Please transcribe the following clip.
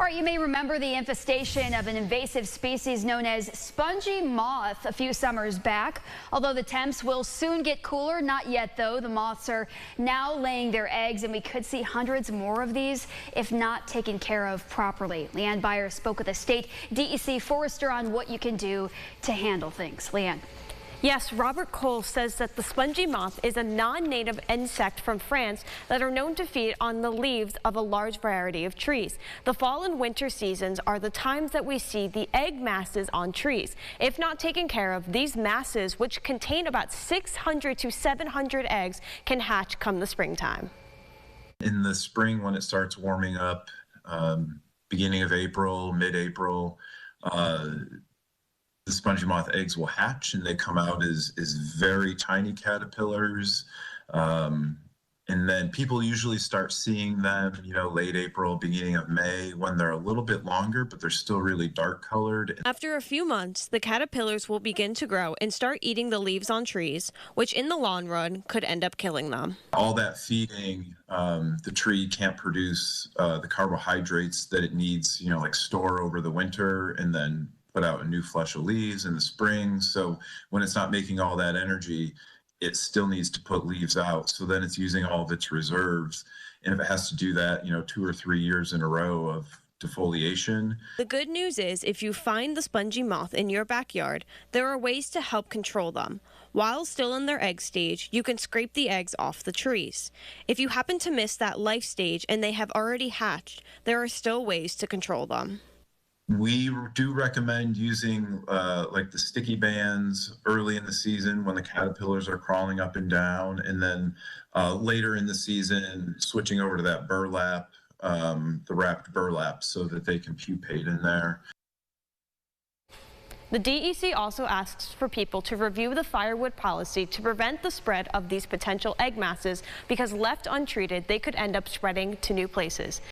All right, you may remember the infestation of an invasive species known as spongy moth a few summers back. Although the temps will soon get cooler, not yet though. The moths are now laying their eggs, and we could see hundreds more of these if not taken care of properly. Leanne Byers spoke with a state DEC forester on what you can do to handle things. Leanne. Yes, Robert Cole says that the spongy moth is a non-native insect from France that are known to feed on the leaves of a large variety of trees. The fall and winter seasons are the times that we see the egg masses on trees. If not taken care of, these masses, which contain about 600 to 700 eggs, can hatch come the springtime. In the spring, when it starts warming up, beginning of April, mid-April, the spongy moth eggs will hatch, and they come out as very tiny caterpillars. And then people usually start seeing them, late April, beginning of May, when they're a little bit longer, but they're still really dark colored. After a few months, the caterpillars will begin to grow and start eating the leaves on trees, which in the long run could end up killing them. All that feeding, the tree can't produce the carbohydrates that it needs, like store over the winter and then put out a new flush of leaves in the spring. So when it's not making all that energy, it still needs to put leaves out. So then it's using all of its reserves. And if it has to do that, 2 or 3 years in a row of defoliation. The good news is if you find the spongy moth in your backyard, there are ways to help control them. While still in their egg stage, you can scrape the eggs off the trees. If you happen to miss that life stage and they have already hatched, there are still ways to control them. We do recommend using like the sticky bands early in the season when the caterpillars are crawling up and down, and then later in the season switching over to that burlap, the wrapped burlap, so that they can pupate in there. The DEC also asks for people to review the firewood policy to prevent the spread of these potential egg masses, because left untreated, they could end up spreading to new places.